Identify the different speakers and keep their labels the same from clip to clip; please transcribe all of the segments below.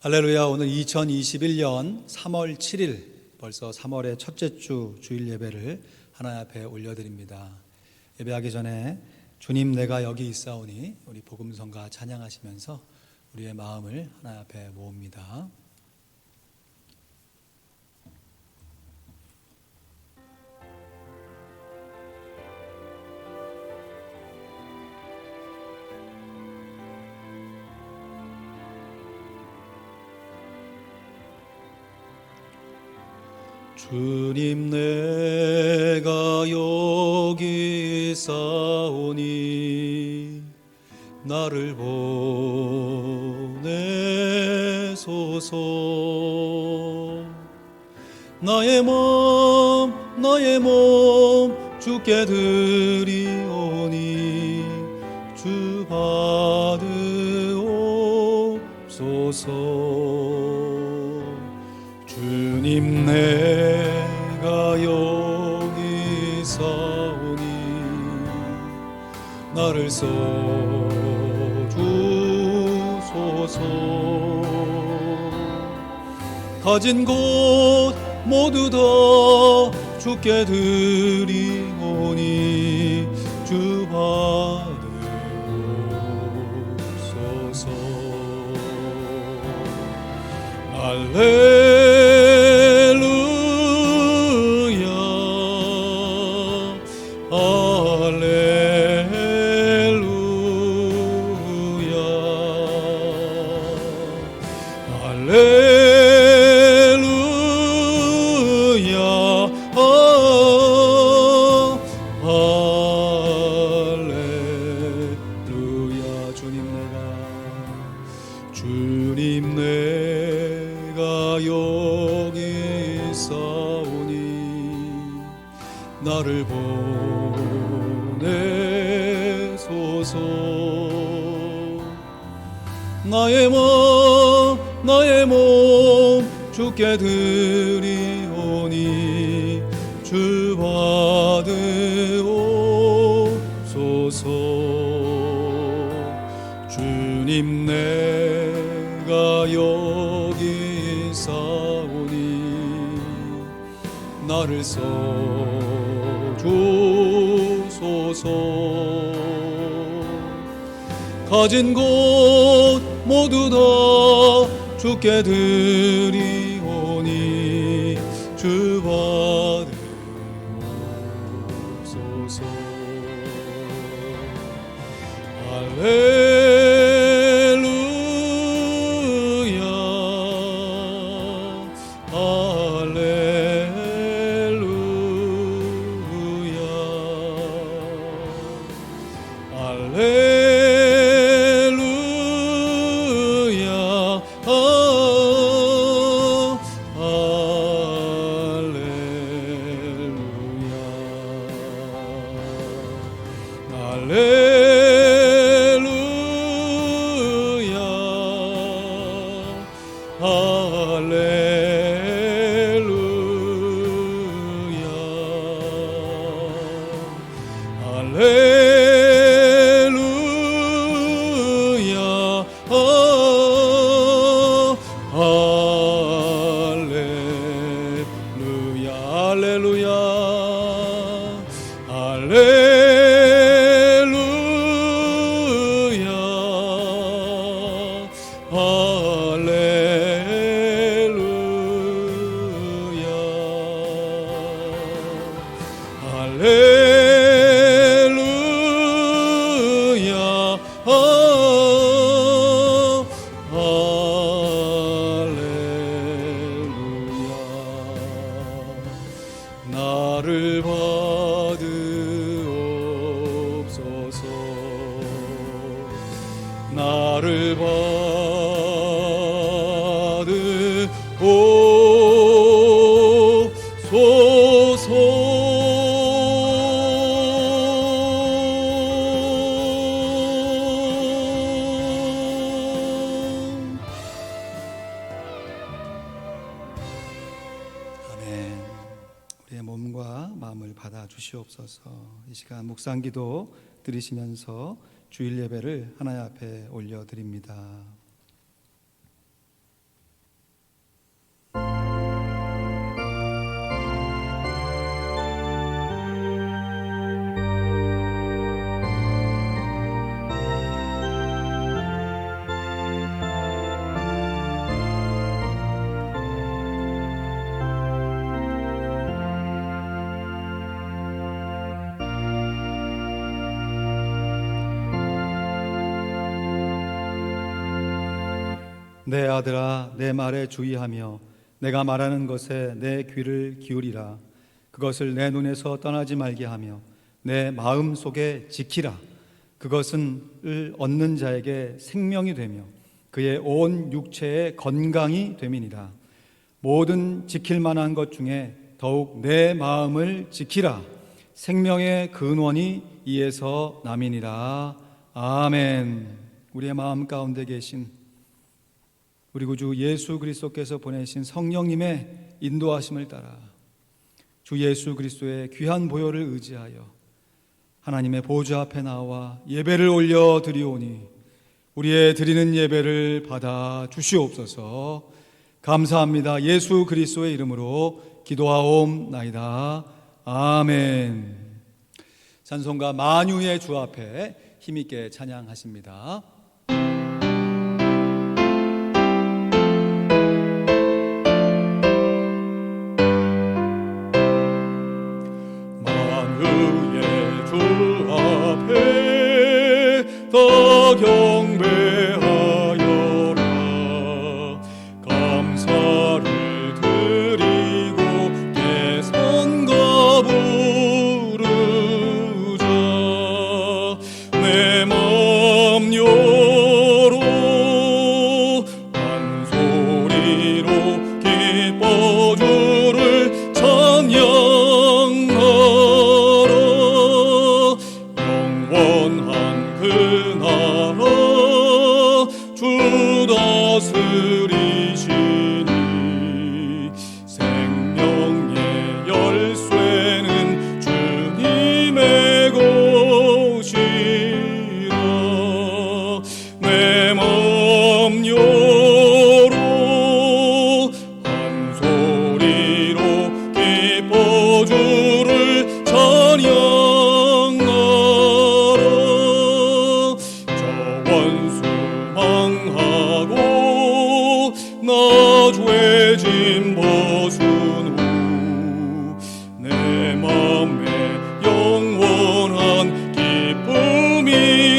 Speaker 1: 할렐루야. 오늘 2021년 3월 7일 벌써 3월의 첫째 주 주일 예배를 하나님 앞에 올려드립니다. 예배하기 전에 주님 내가 여기 있사오니 우리 복음성가 찬양하시면서 우리의 마음을 하나님 앞에 모읍니다. 주님 내가 여기 있사오니 나를 보내소서. 나의 몸 주께 드리오니 주 받으옵소서. 주님 내가 여기 있사오니 나를 써주소서. 가진 곳 모두 다 주께 드리오니 주 받으옵소서. 주님 내가 여기 있사오니 나를 보내소서. 나의 몸 주께 드리오니 주 받으옵소서. 주님 내가 여기 있사오니 나를 써주소서. 가진 곳 모두 다 주께 드리오니 주 받으옵소서. 나를 받으옵소서. 나를 받으옵소서. 우리의 몸과 마음을 받아 주시옵소서. 이 시간 묵상기도 드리시면서 주일 예배를 하나님 앞에 올려드립니다. 내 아들아, 내 말에 주의하며 내가 말하는 것에 내 귀를 기울이라. 그것을 내 눈에서 떠나지 말게 하며 내 마음 속에 지키라. 그것은 얻는 자에게 생명이 되며 그의 온 육체의 건강이 됨이니라. 모든 지킬 만한 것 중에 더욱 내 마음을 지키라. 생명의 근원이 이에서 남이니라. 아멘. 우리의 마음 가운데 계신 우리 구주 예수 그리스도께서 보내신 성령님의 인도하심을 따라 주 예수 그리스도의 귀한 보혈을 의지하여 하나님의 보좌 앞에 나와 예배를 올려 드리오니 우리의 드리는 예배를 받아 주시옵소서. 감사합니다. 예수 그리스도의 이름으로 기도하옵나이다. 아멘. 찬송가 만유의 주 앞에 힘있게 찬양하십니다.
Speaker 2: 만유의 주 앞에 더 경배하여라. 감사를 드리고 대성가 부르자. 내 맘 열어 한 소리로 기뻐 주를 찬양하라. 영원한 그 나라 주 다스리시니 생명의 열쇠는 주님의 것이라. 내 맘 열어 한 소리로 기뻐 주를 찬양하라. 저 원수 망하고 나 죄짐 벗은 후 내 맘에 영원한 기쁨이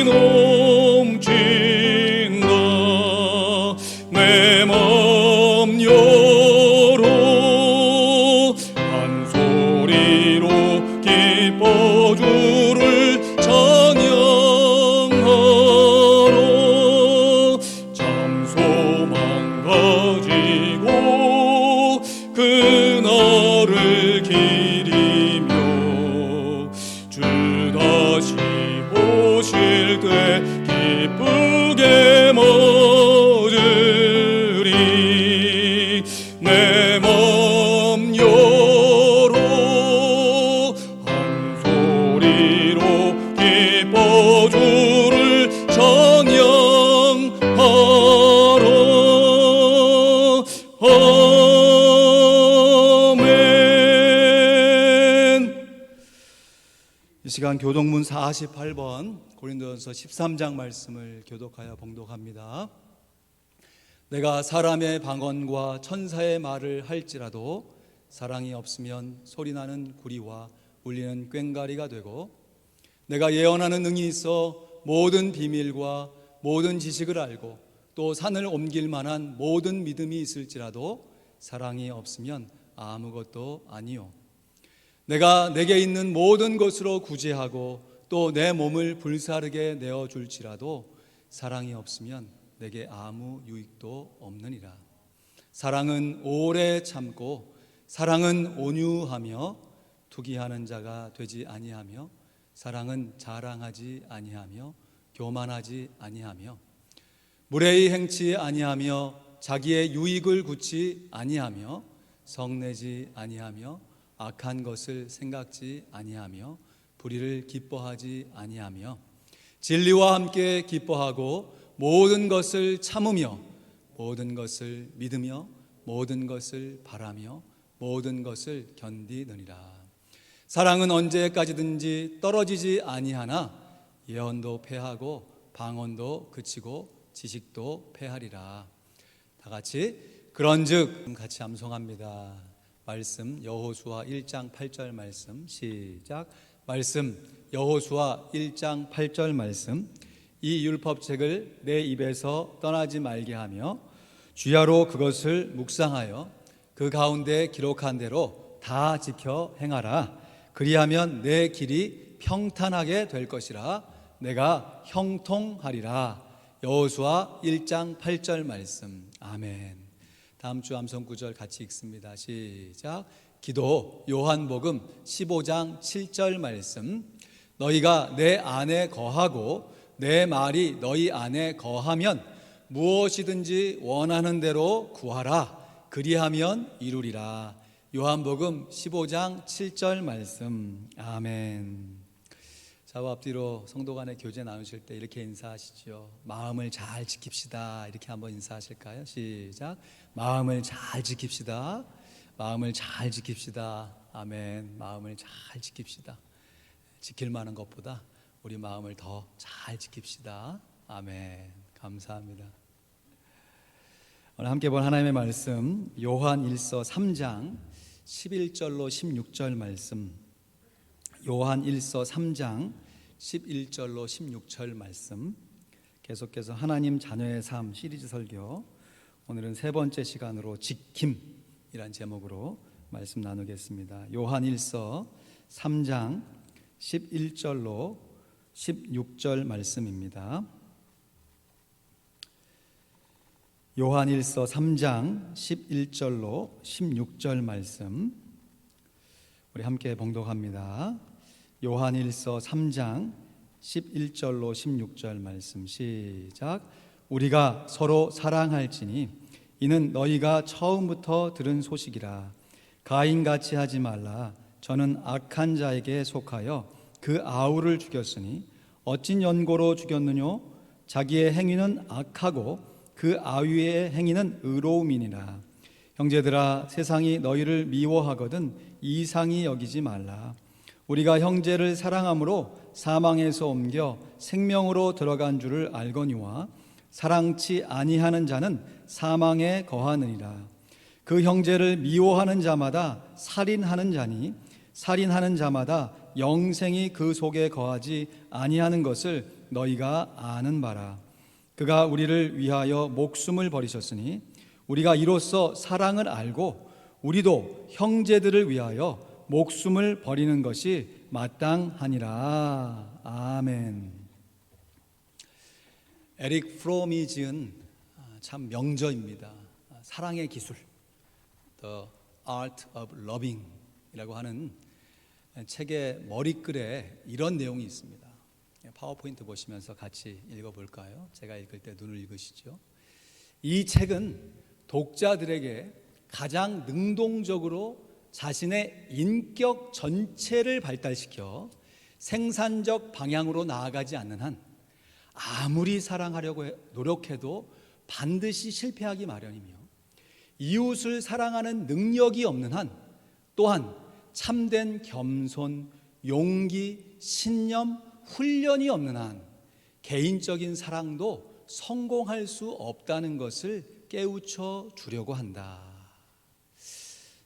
Speaker 2: 넘친다. 내 맘 열어 한 소리로 기뻐 주를 찬양하라. 참 소망 가지고 그날을 기리며 주 다시 오실 때 기쁘게 맞으리. 내 맘 열어 한 소리로 기뻐 주를 찬양하라. 아멘.
Speaker 1: 이 시간 교독문 48번 고린도전서 13장 말씀을 교독하여 봉독합니다. 내가 사람의 방언과 천사의 말을 할지라도 사랑이 없으면 소리나는 구리와 울리는 꽹과리가 되고, 내가 예언하는 능이 있어 모든 비밀과 모든 지식을 알고 또 산을 옮길 만한 모든 믿음이 있을지라도 사랑이 없으면 아무것도 아니요. 내가 내게 있는 모든 것으로 구제하고 또 내 몸을 불사르게 내어줄지라도 사랑이 없으면 내게 아무 유익도 없느니라. 사랑은 오래 참고 사랑은 온유하며 투기하는 자가 되지 아니하며 사랑은 자랑하지 아니하며 교만하지 아니하며 무례히 행치 아니하며 자기의 유익을 굳지 아니하며 성내지 아니하며 악한 것을 생각지 아니하며 불의를 기뻐하지 아니하며 진리와 함께 기뻐하고 모든 것을 참으며 모든 것을 믿으며 모든 것을 바라며 모든 것을 견디느니라. 사랑은 언제까지든지 떨어지지 아니하나 예언도 패하고 방언도 그치고 지식도 패하리라. 다 같이 그런즉 같이 암송합니다. 말씀 여호수아 1장 8절 말씀 시작. 말씀 여호수아 1장 8절 말씀. 이 율법책을 내 입에서 떠나지 말게 하며 주야로 그것을 묵상하여 그 가운데 기록한 대로 다 지켜 행하라. 그리하면 내 길이 평탄하게 될 것이라. 내가 형통하리라. 여호수아 1장 8절 말씀. 아멘. 다음 주 암송 구절 같이 읽습니다. 시작. 기도 요한복음 15장 7절 말씀. 너희가 내 안에 거하고 내 말이 너희 안에 거하면 무엇이든지 원하는 대로 구하라. 그리하면 이루리라. 요한복음 15장 7절 말씀. 아멘. 좌우 앞뒤로 성도 간의 교제 나누실 때 이렇게 인사하시죠. 마음을 잘 지킵시다. 이렇게 한번 인사하실까요? 시작. 마음을 잘 지킵시다. 마음을 잘 지킵시다. 아멘. 마음을 잘 지킵시다. 지킬 만한 것보다 우리 마음을 더 잘 지킵시다. 아멘. 감사합니다. 오늘 함께 본 하나님의 말씀 요한 1서 3장 11절로 16절 말씀. 요한 1서 3장 11절로 16절 말씀. 계속해서 하나님 자녀의 삶 시리즈 설교, 오늘은 세 번째 시간으로 지킴이란 제목으로 말씀 나누겠습니다. 요한 1서 3장 11절로 16절 말씀입니다. 요한 1서 3장 11절로 16절 말씀 우리 함께 봉독합니다. 요한 1서 3장 11절로 16절 말씀 시작. 우리가 서로 사랑할지니 이는 너희가 처음부터 들은 소식이라. 가인같이 하지 말라. 저는 악한 자에게 속하여 그 아우를 죽였으니 어찐 연고로 죽였느냐. 자기의 행위는 악하고 그 아우의 행위는 의로움이니라. 형제들아, 세상이 너희를 미워하거든 이상히 여기지 말라. 우리가 형제를 사랑함으로 사망에서 옮겨 생명으로 들어간 줄을 알거니와 사랑치 아니하는 자는 사망에 거하느니라. 그 형제를 미워하는 자마다 살인하는 자니 살인하는 자마다 영생이 그 속에 거하지 아니하는 것을 너희가 아는 바라. 그가 우리를 위하여 목숨을 버리셨으니 우리가 이로써 사랑을 알고 우리도 형제들을 위하여 목숨을 버리는 것이 마땅하니라. 아멘. 에릭 프롬이 지은 참 명저입니다. 사랑의 기술, The Art of Loving 이라고 하는 책의 머리글에 이런 내용이 있습니다. 파워포인트 보시면서 같이 읽어볼까요? 제가 읽을 때 눈을 읽으시죠. 이 책은 독자들에게 가장 능동적으로 자신의 인격 전체를 발달시켜 생산적 방향으로 나아가지 않는 한 아무리 사랑하려고 노력해도 반드시 실패하기 마련이며, 이웃을 사랑하는 능력이 없는 한 또한 참된 겸손, 용기, 신념, 훈련이 없는 한 개인적인 사랑도 성공할 수 없다는 것을 깨우쳐 주려고 한다.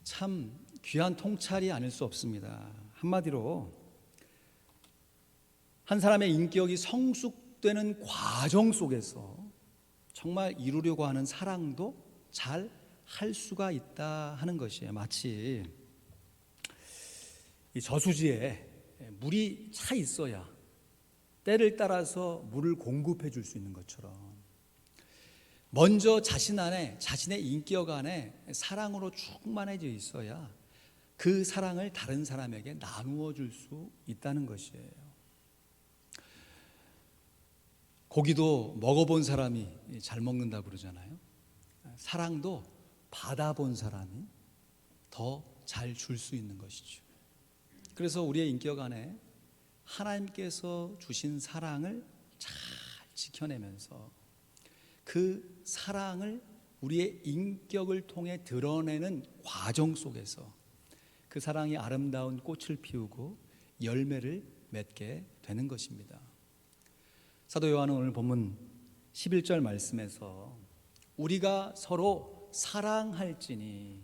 Speaker 1: 참 귀한 통찰이 아닐 수 없습니다. 한마디로 한 사람의 인격이 성숙되는 과정 속에서 정말 이루려고 하는 사랑도 잘 할 수가 있다 하는 것이에요. 마치 이 저수지에 물이 차 있어야 때를 따라서 물을 공급해 줄 수 있는 것처럼 먼저 자신 안에, 자신의 인격 안에 사랑으로 충만해져 있어야 그 사랑을 다른 사람에게 나누어 줄 수 있다는 것이에요. 고기도 먹어본 사람이 잘 먹는다고 그러잖아요. 사랑도 받아본 사람이 더 잘 줄 수 있는 것이죠. 그래서 우리의 인격 안에 하나님께서 주신 사랑을 잘 지켜내면서 그 사랑을 우리의 인격을 통해 드러내는 과정 속에서 그 사랑이 아름다운 꽃을 피우고 열매를 맺게 되는 것입니다. 사도 요한은 오늘 본문 11절 말씀에서 우리가 서로 사랑할지니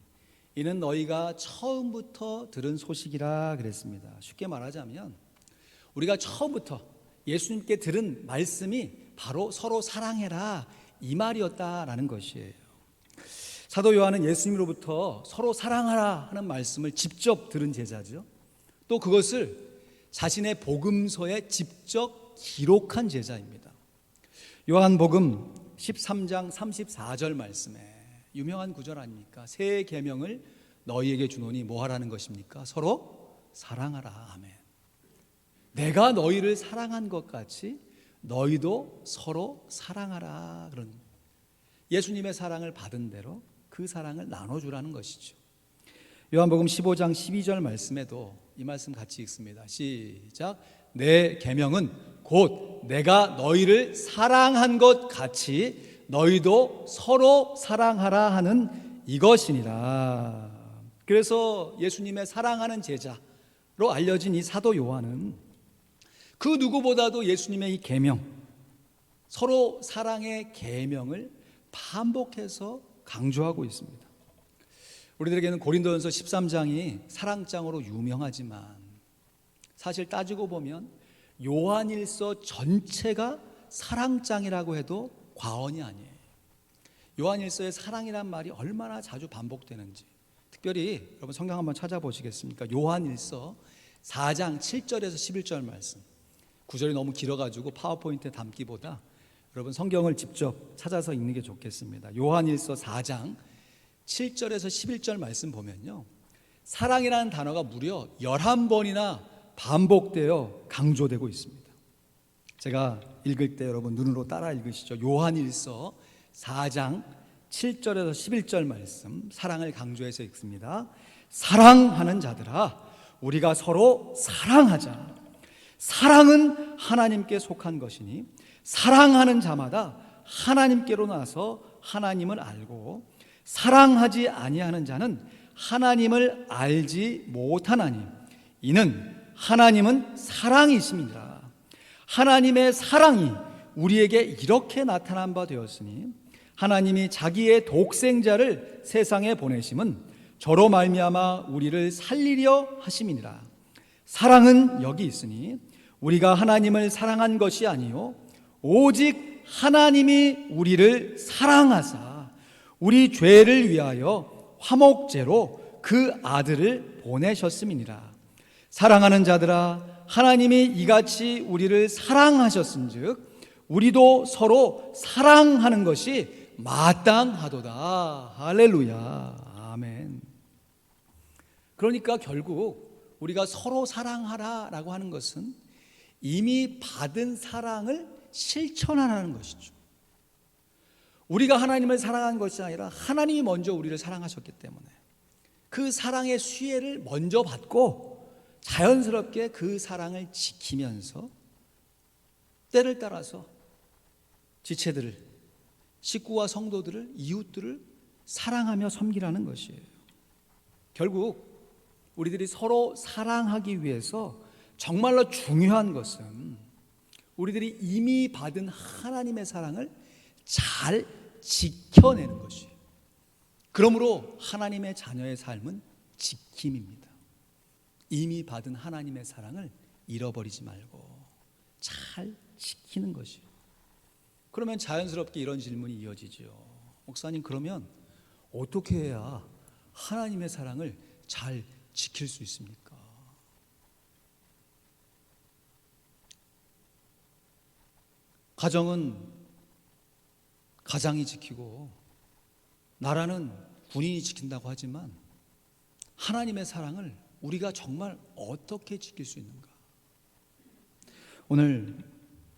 Speaker 1: 이는 너희가 처음부터 들은 소식이라 그랬습니다. 쉽게 말하자면 우리가 처음부터 예수님께 들은 말씀이 바로 서로 사랑해라 이 말이었다라는 것이에요. 사도 요한은 예수님으로부터 서로 사랑하라 하는 말씀을 직접 들은 제자죠. 또 그것을 자신의 복음서에 직접 기록한 제자입니다. 요한복음 13장 34절 말씀에 유명한 구절 아닙니까? 새 계명을 너희에게 주노니 뭐 하라는 것입니까? 서로 사랑하라. 아멘. 내가 너희를 사랑한 것 같이 너희도 서로 사랑하라. 그런 예수님의 사랑을 받은 대로 그 사랑을 나눠주라는 것이죠. 요한복음 15장 12절 말씀에도 이 말씀 같이 읽습니다. 시작. 내 계명은 곧 내가 너희를 사랑한 것 같이 너희도 서로 사랑하라 하는 이것이니라. 그래서 예수님의 사랑하는 제자로 알려진 이 사도 요한은 그 누구보다도 예수님의 이 계명, 서로 사랑의 계명을 반복해서 강조하고 있습니다. 우리들에게는 고린도전서 13장이 사랑장으로 유명하지만 사실 따지고 보면 요한일서 전체가 사랑장이라고 해도 과언이 아니에요. 요한일서의 사랑이란 말이 얼마나 자주 반복되는지, 특별히 여러분 성경 한번 찾아보시겠습니까? 요한일서 4장 7절에서 11절 말씀, 구절이 너무 길어가지고 파워포인트에 담기보다 여러분 성경을 직접 찾아서 읽는 게 좋겠습니다. 요한일서 4장 7절에서 11절 말씀 보면요, 사랑이라는 단어가 무려 11번이나 반복되어 강조되고 있습니다. 제가 읽을 때 여러분 눈으로 따라 읽으시죠. 요한일서 4장 7절에서 11절 말씀, 사랑을 강조해서 읽습니다. 사랑하는 자들아, 우리가 서로 사랑하자. 사랑은 하나님께 속한 것이니 사랑하는 자마다 하나님께로 나서 하나님을 알고 사랑하지 아니하는 자는 하나님을 알지 못하나니 이는 하나님은 사랑이심이니라. 하나님의 사랑이 우리에게 이렇게 나타난 바 되었으니 하나님이 자기의 독생자를 세상에 보내심은 저로 말미암아 우리를 살리려 하심이니라. 사랑은 여기 있으니 우리가 하나님을 사랑한 것이 아니요 오직 하나님이 우리를 사랑하사 우리 죄를 위하여 화목제로 그 아들을 보내셨음이니라. 사랑하는 자들아, 하나님이 이같이 우리를 사랑하셨은즉 우리도 서로 사랑하는 것이 마땅하도다. 할렐루야. 아멘. 그러니까 결국 우리가 서로 사랑하라라고 하는 것은 이미 받은 사랑을 실천하라는 것이죠. 우리가 하나님을 사랑한 것이 아니라 하나님이 먼저 우리를 사랑하셨기 때문에 그 사랑의 수혜를 먼저 받고 자연스럽게 그 사랑을 지키면서 때를 따라서 지체들을, 식구와 성도들을, 이웃들을 사랑하며 섬기라는 것이에요. 결국 우리들이 서로 사랑하기 위해서 정말로 중요한 것은 우리들이 이미 받은 하나님의 사랑을 잘 지켜내는 것이에요. 그러므로 하나님의 자녀의 삶은 지킴입니다. 이미 받은 하나님의 사랑을 잃어버리지 말고 잘 지키는 것이에요. 그러면 자연스럽게 이런 질문이 이어지죠. 목사님, 그러면 어떻게 해야 하나님의 사랑을 잘 지킬 수 있습니까? 가정은 가장이 지키고 나라는 군인이 지킨다고 하지만 하나님의 사랑을 우리가 정말 어떻게 지킬 수 있는가? 오늘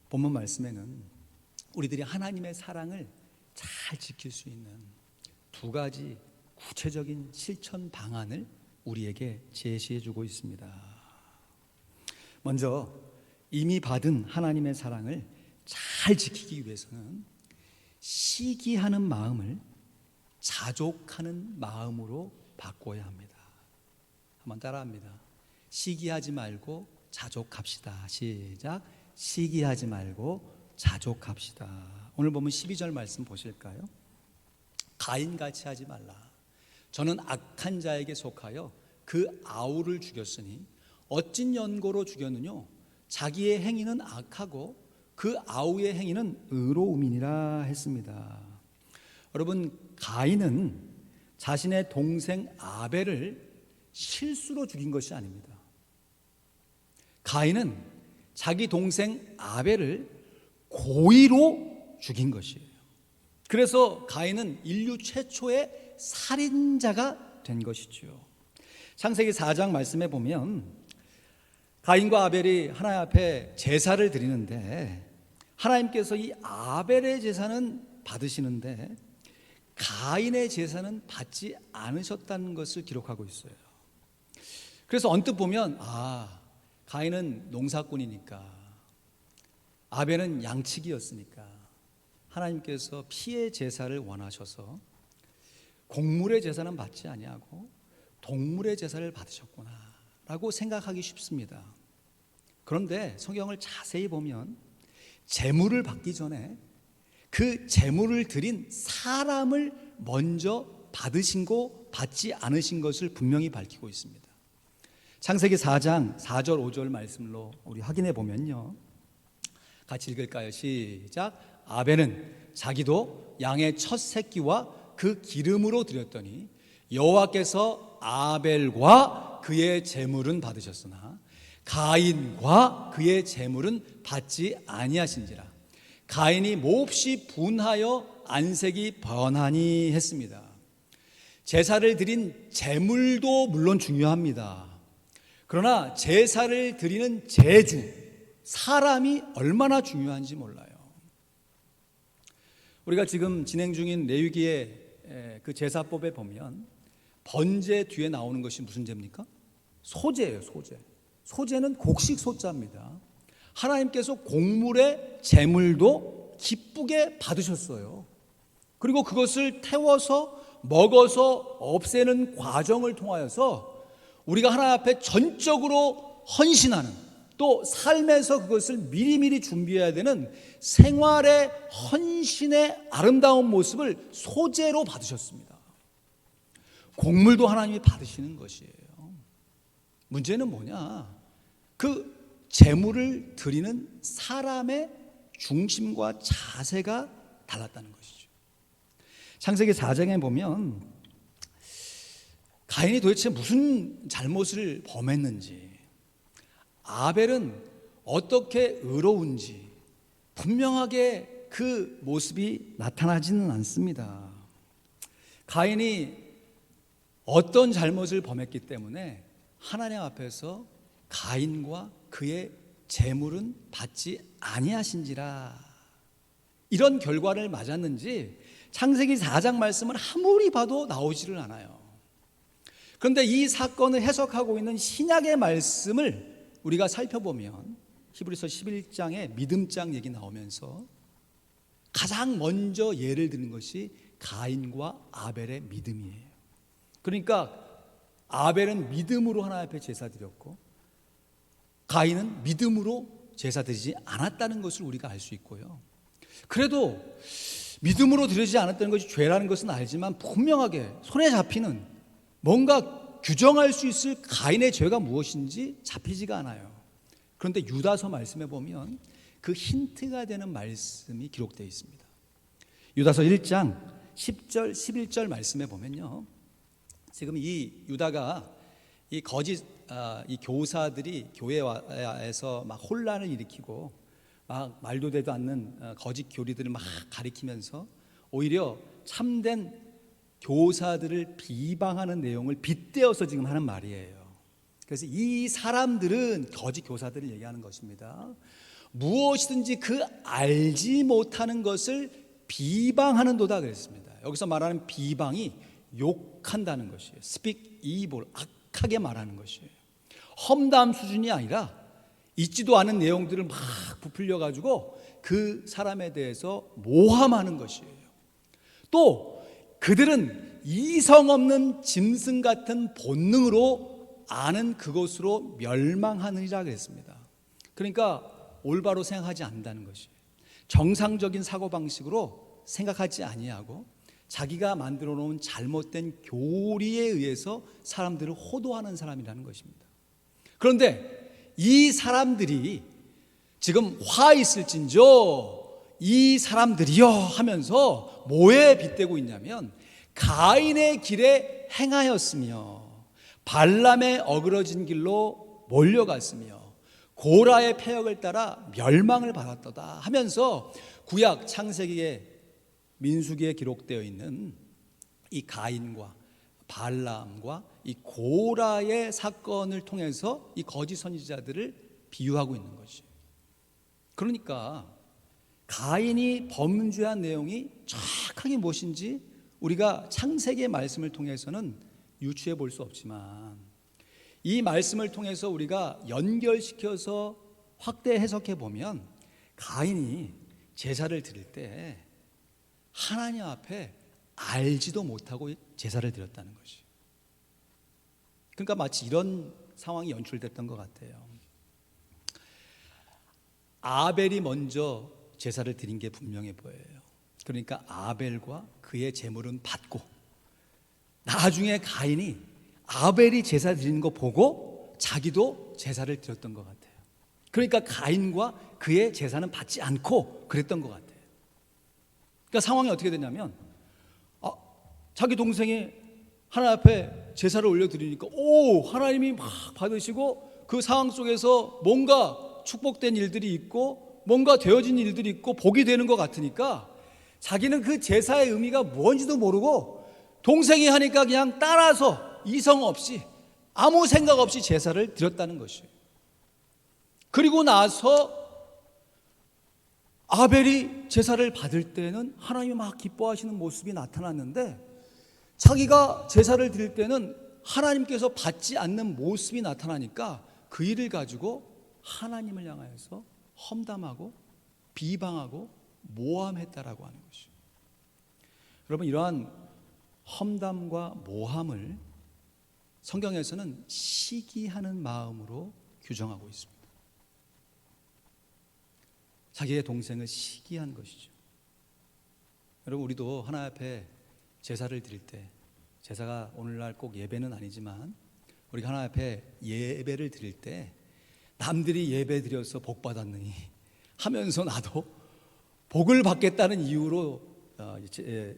Speaker 1: 본문 말씀에는 우리들이 하나님의 사랑을 잘 지킬 수 있는 두 가지 구체적인 실천 방안을 우리에게 제시해 주고 있습니다. 먼저 이미 받은 하나님의 사랑을 잘 지키기 위해서는 시기하는 마음을 자족하는 마음으로 바꿔야 합니다. 한번 따라합니다. 시기하지 말고 자족합시다. 시작. 시기하지 말고 자족합시다. 오늘 보면 12절 말씀 보실까요? 가인같이 하지 말라. 저는 악한 자에게 속하여 그 아우를 죽였으니 어찐 연고로 죽였느뇨? 자기의 행위는 악하고 그 아우의 행위는 의로움이니라 했습니다. 여러분, 가인은 자신의 동생 아벨을 실수로 죽인 것이 아닙니다. 가인은 자기 동생 아벨을 고의로 죽인 것이에요. 그래서 가인은 인류 최초의 살인자가 된 것이지요. 창세기 4장 말씀에 보면 가인과 아벨이 하나님 앞에 제사를 드리는데 하나님께서 이 아벨의 제사는 받으시는데 가인의 제사는 받지 않으셨다는 것을 기록하고 있어요. 그래서 언뜻 보면 가인은 농사꾼이니까 아벨은 양치기였으니까 하나님께서 피의 제사를 원하셔서 곡물의 제사는 받지 아니하고 동물의 제사를 받으셨구나 라고 생각하기 쉽습니다. 그런데 성경을 자세히 보면 제물을 받기 전에 그 제물을 드린 사람을 먼저 받으신 거 받지 않으신 것을 분명히 밝히고 있습니다. 창세기 4장 4절 5절 말씀으로 우리 확인해 보면요, 같이 읽을까요? 시작. 아벨은 자기도 양의 첫 새끼와 그 기름으로 드렸더니 여호와께서 아벨과 그의 제물은 받으셨으나 가인과 그의 제물은 받지 아니하신지라. 가인이 몹시 분하여 안색이 번하니 했습니다. 제사를 드린 제물도 물론 중요합니다. 그러나 제사를 드리는 제주, 사람이 얼마나 중요한지 몰라요. 우리가 지금 진행 중인 레위기의 그 제사법에 보면 번제 뒤에 나오는 것이 무슨 제입니까? 소제예요. 소제. 소제는 곡식 소자입니다. 하나님께서 곡물의 제물도 기쁘게 받으셨어요. 그리고 그것을 태워서 먹어서 없애는 과정을 통하여서 우리가 하나님 앞에 전적으로 헌신하는, 또 삶에서 그것을 미리미리 준비해야 되는 생활의 헌신의 아름다운 모습을 소제로 받으셨습니다. 곡물도 하나님이 받으시는 것이에요. 문제는 뭐냐? 그 제물을 드리는 사람의 중심과 자세가 달랐다는 것이죠. 창세기 4장에 보면 가인이 도대체 무슨 잘못을 범했는지, 아벨은 어떻게 의로운지 분명하게 그 모습이 나타나지는 않습니다. 가인이 어떤 잘못을 범했기 때문에 하나님 앞에서 가인과 그의 제물은 받지 아니하신지라, 이런 결과를 맞았는지 창세기 4장 말씀은 아무리 봐도 나오지를 않아요. 그런데 이 사건을 해석하고 있는 신약의 말씀을 우리가 살펴보면 히브리서 11장에 믿음장 얘기 나오면서 가장 먼저 예를 드는 것이 가인과 아벨의 믿음이에요. 그러니까 아벨은 믿음으로 하나님 앞에 제사 드렸고 가인은 믿음으로 제사 드리지 않았다는 것을 우리가 알 수 있고요. 그래도 믿음으로 드리지 않았다는 것이 죄라는 것은 알지만 분명하게 손에 잡히는, 뭔가 규정할 수 있을 가인의 죄가 무엇인지 잡히지가 않아요. 그런데 유다서 말씀에 보면 그 힌트가 되는 말씀이 기록되어 있습니다. 유다서 1장 10절 11절 말씀에 보면요, 지금 이 유다가 이 거짓 이 교사들이 교회에서 막 혼란을 일으키고 막 말도 되도 않는 거짓 교리들을 막 가리키면서 오히려 참된 교사들을 비방하는 내용을 빗대어서 지금 하는 말이에요. 그래서 이 사람들은 거짓 교사들을 얘기하는 것입니다. 무엇이든지 그 알지 못하는 것을 비방하는 도다 그랬습니다. 여기서 말하는 비방이 욕한다는 것이에요. speak evil, 악하게 말하는 것이에요. 험담 수준이 아니라 있지도 않은 내용들을 막 부풀려 가지고 그 사람에 대해서 모함하는 것이에요. 또 그들은 이성 없는 짐승 같은 본능으로 아는 그것으로 멸망하느니라 그랬습니다. 그러니까 올바로 생각하지 않는다는 것이에요. 정상적인 사고방식으로 생각하지 아니하고 자기가 만들어 놓은 잘못된 교리에 의해서 사람들을 호도하는 사람이라는 것입니다. 그런데 이 사람들이 지금 화 있을진저 이 사람들이여 하면서 뭐에 빗대고 있냐면 가인의 길에 행하였으며 발람의 어그러진 길로 몰려갔으며 고라의 패역을 따라 멸망을 받았도다 하면서 구약 창세기에 민수기에 기록되어 있는 이 가인과 발람과 이 고라의 사건을 통해서 이 거짓 선지자들을 비유하고 있는 것이에요. 그러니까 가인이 범죄한 내용이 정확하게 무엇인지 우리가 창세기의 말씀을 통해서는 유추해 볼 수 없지만 이 말씀을 통해서 우리가 연결시켜서 확대 해석해 보면 가인이 제사를 드릴 때 하나님 앞에 알지도 못하고 제사를 드렸다는 것이. 그러니까 마치 이런 상황이 연출됐던 것 같아요. 아벨이 먼저 제사를 드린 게 분명해 보여요. 그러니까 아벨과 그의 제물은 받고 나중에 가인이 아벨이 제사 드리는 거 보고 자기도 제사를 드렸던 것 같아요. 그러니까 가인과 그의 제사는 받지 않고 그랬던 것 같아요. 그러니까 상황이 어떻게 되냐면 자기 동생이 하나님 앞에 제사를 올려드리니까 하나님이 막 받으시고 그 상황 속에서 뭔가 축복된 일들이 있고 뭔가 되어진 일들이 있고 복이 되는 것 같으니까 자기는 그 제사의 의미가 뭔지도 모르고 동생이 하니까 그냥 따라서 이성 없이 아무 생각 없이 제사를 드렸다는 것이에요. 그리고 나서 아벨이 제사를 받을 때는 하나님이 막 기뻐하시는 모습이 나타났는데 자기가 제사를 드릴 때는 하나님께서 받지 않는 모습이 나타나니까 그 일을 가지고 하나님을 향하여서 험담하고 비방하고 모함했다라고 하는 것이죠. 여러분, 이러한 험담과 모함을 성경에서는 시기하는 마음으로 규정하고 있습니다. 자기의 동생을 시기한 것이죠. 여러분, 우리도 하나님 앞에 제사를 드릴 때, 제사가 오늘날 꼭 예배는 아니지만 우리가 하나님 앞에 예배를 드릴 때 남들이 예배 드려서 복 받았느니 하면서 나도 복을 받겠다는 이유로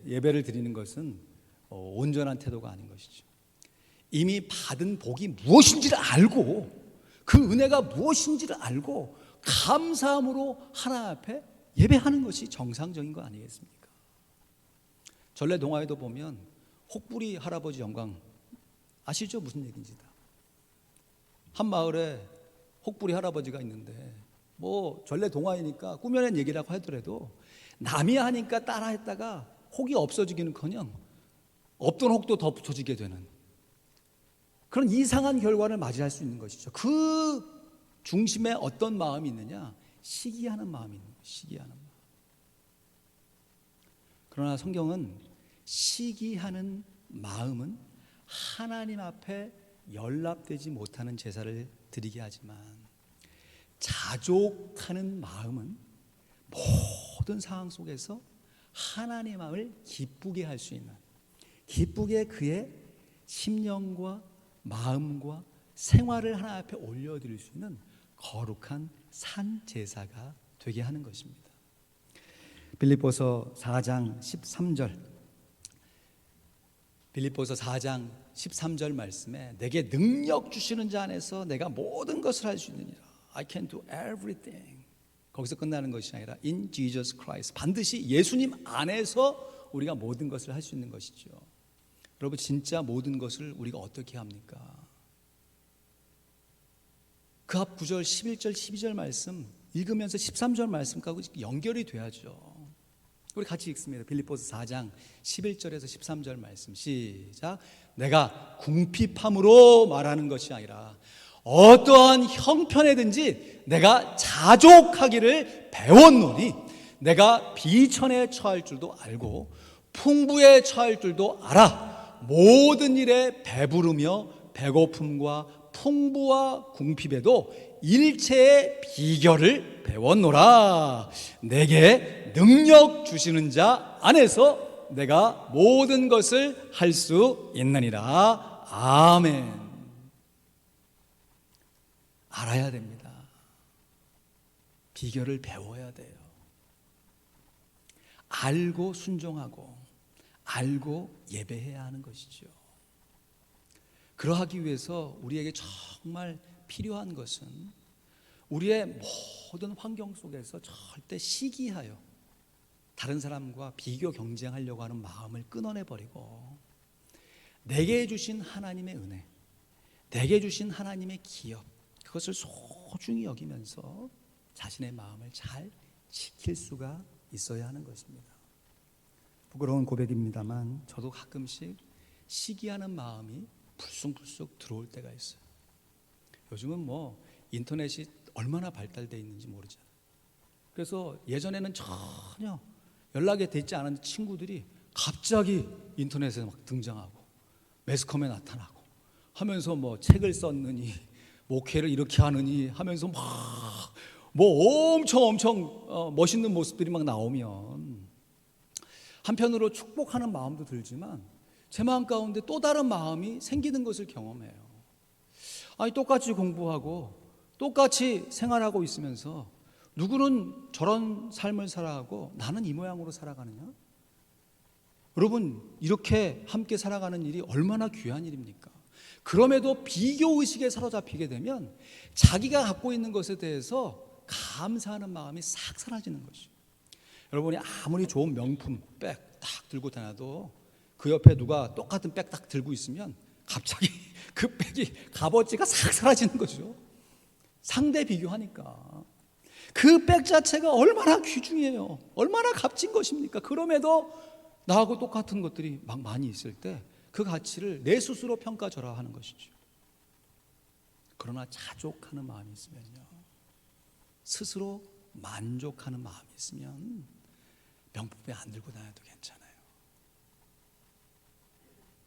Speaker 1: 예배를 드리는 것은 온전한 태도가 아닌 것이죠. 이미 받은 복이 무엇인지를 알고 그 은혜가 무엇인지를 알고 감사함으로 하나님 앞에 예배하는 것이 정상적인 거 아니겠습니까? 전래 동화에도 보면 혹부리 할아버지 영광 아시죠? 무슨 얘기인지 다. 한 마을에 혹부리 할아버지가 있는데 뭐 전래 동화이니까 꾸며낸 얘기라고 하더라도 남이 하니까 따라했다가 혹이 없어지기는커녕 없던 혹도 더 붙어지게 되는 그런 이상한 결과를 맞이할 수 있는 것이죠. 그 중심에 어떤 마음이 있느냐? 시기하는 마음이 있는 거예요. 시기하는 마음. 그러나 성경은 시기하는 마음은 하나님 앞에 연락되지 못하는 제사를 드리게 하지만 자족하는 마음은 모든 상황 속에서 하나님의 마음을 기쁘게 할 수 있는, 기쁘게 그의 심령과 마음과 생활을 하나님 앞에 올려드릴 수 있는 거룩한 산 제사가 되게 하는 것입니다. 빌립보서 4장 13절, 빌립보서 4장 13절 말씀에 내게 능력 주시는 자 안에서 내가 모든 것을 할 수 있느니라. I can do everything. 거기서 끝나는 것이 아니라 in Jesus Christ. 반드시 예수님 안에서 우리가 모든 것을 할 수 있는 것이죠. 여러분, 진짜 모든 것을 우리가 어떻게 합니까? 그 앞 9절, 11절, 12절 말씀 읽으면서 13절 말씀까지 연결이 돼야죠. 우리 같이 읽습니다. 빌립보서 4장 11절에서 13절 말씀 시작. 내가 궁핍함으로 말하는 것이 아니라 어떠한 형편에든지 내가 자족하기를 배웠노니 내가 비천에 처할 줄도 알고 풍부에 처할 줄도 알아. 모든 일에 배부르며 배고픔과 풍부와 궁핍에도 일체의 비결을 배웠노라. 내게 능력 주시는 자 안에서 내가 모든 것을 할 수 있느니라. 아멘. 알아야 됩니다. 비결을 배워야 돼요. 알고 순종하고 알고 예배해야 하는 것이죠. 그러하기 위해서 우리에게 정말 필요한 것은 우리의 모든 환경 속에서 절대 시기하여 다른 사람과 비교 경쟁하려고 하는 마음을 끊어내버리고 내게 주신 하나님의 은혜, 내게 주신 하나님의 기업, 그것을 소중히 여기면서 자신의 마음을 잘 지킬 수가 있어야 하는 것입니다. 부끄러운 고백입니다만 저도 가끔씩 시기하는 마음이 불쑥불쑥 들어올 때가 있어요. 요즘은 뭐 인터넷이 얼마나 발달되어 있는지 모르잖아요. 그래서 예전에는 전혀 연락이 되지 않은 친구들이 갑자기 인터넷에 막 등장하고 매스컴에 나타나고 하면서 뭐 책을 썼느니 목회를 이렇게 하느니 하면서 막 뭐 엄청 멋있는 모습들이 막 나오면 한편으로 축복하는 마음도 들지만 제 마음 가운데 또 다른 마음이 생기는 것을 경험해요. 아니 똑같이 공부하고 똑같이 생활하고 있으면서 누구는 저런 삶을 살아가고 나는 이 모양으로 살아가느냐? 여러분, 이렇게 함께 살아가는 일이 얼마나 귀한 일입니까? 그럼에도 비교의식에 사로잡히게 되면 자기가 갖고 있는 것에 대해서 감사하는 마음이 싹 사라지는 것이죠. 여러분이 아무리 좋은 명품 백 딱 들고 다녀도 그 옆에 누가 똑같은 백 딱 들고 있으면 갑자기 그 백이 값어치가 싹 사라지는 거죠. 상대 비교하니까. 그 백 자체가 얼마나 귀중해요. 얼마나 값진 것입니까? 그럼에도 나하고 똑같은 것들이 막 많이 있을 때 그 가치를 내 스스로 평가절하하는 것이죠. 그러나 자족하는 마음이 있으면요, 스스로 만족하는 마음이 있으면 명품에 안 들고 다녀도 괜찮아요.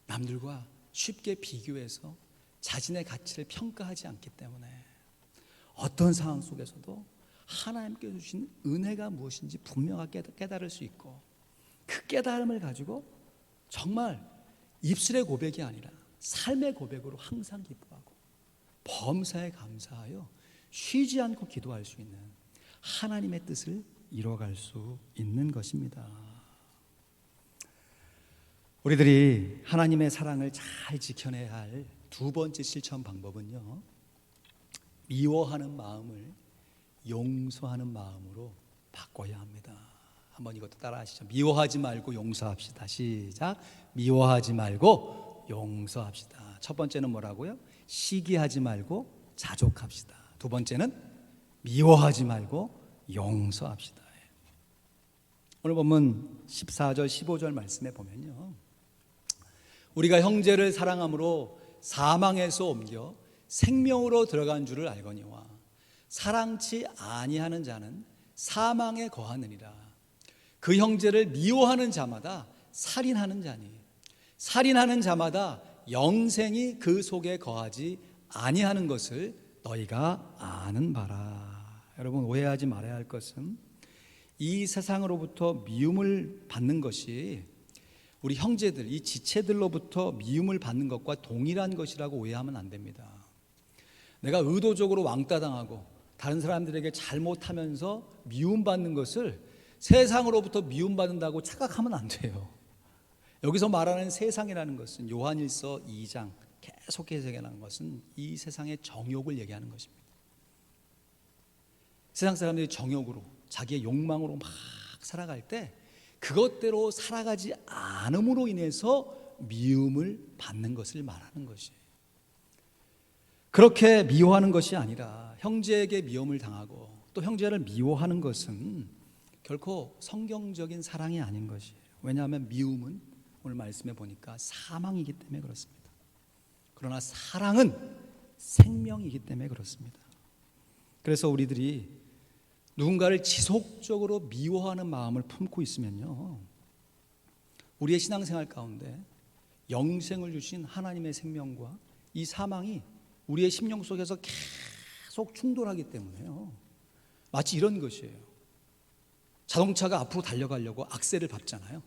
Speaker 1: 남들과 쉽게 비교해서 자신의 가치를 평가하지 않기 때문에 어떤 상황 속에서도 하나님께 주신 은혜가 무엇인지 분명하게 깨달을 수 있고, 그 깨달음을 가지고 정말 입술의 고백이 아니라 삶의 고백으로 항상 기뻐하고 범사에 감사하여 쉬지 않고 기도할 수 있는 하나님의 뜻을 이뤄갈 수 있는 것입니다. 우리들이 하나님의 사랑을 잘 지켜내야 할 두 번째 실천 방법은요, 미워하는 마음을 용서하는 마음으로 바꿔야 합니다. 한번 이것도 따라 하시죠. 미워하지 말고 용서합시다. 시작. 미워하지 말고 용서합시다. 첫 번째는 뭐라고요? 시기하지 말고 자족합시다. 두 번째는 미워하지 말고 용서합시다. 오늘 본문 14절 15절 말씀에 보면요, 우리가 형제를 사랑함으로 사망에서 옮겨 생명으로 들어간 줄을 알거니와 사랑치 아니하는 자는 사망에 거하느니라. 그 형제를 미워하는 자마다 살인하는 자니 살인하는 자마다 영생이 그 속에 거하지 아니하는 것을 너희가 아는 바라. 여러분, 오해하지 말아야 할 것은 이 세상으로부터 미움을 받는 것이 우리 형제들, 이 지체들로부터 미움을 받는 것과 동일한 것이라고 오해하면 안 됩니다. 내가 의도적으로 왕따 당하고 다른 사람들에게 잘못하면서 미움받는 것을 세상으로부터 미움받는다고 착각하면 안 돼요. 여기서 말하는 세상이라는 것은 요한일서 2장 계속해서 얘기하는 것은 이 세상의 정욕을 얘기하는 것입니다. 세상 사람들이 정욕으로 자기의 욕망으로 막 살아갈 때 그것대로 살아가지 않음으로 인해서 미움을 받는 것을 말하는 것이에요. 그렇게 미워하는 것이 아니라 형제에게 미움을 당하고 또 형제를 미워하는 것은 결코 성경적인 사랑이 아닌 것이에요. 왜냐하면 미움은 오늘 말씀해 보니까 사망이기 때문에 그렇습니다. 그러나 사랑은 생명이기 때문에 그렇습니다. 그래서 우리들이 누군가를 지속적으로 미워하는 마음을 품고 있으면요, 우리의 신앙생활 가운데 영생을 주신 하나님의 생명과 이 사망이 우리의 심령 속에서 계속 충돌하기 때문에요. 마치 이런 것이에요. 자동차가 앞으로 달려가려고 악셀을 밟잖아요.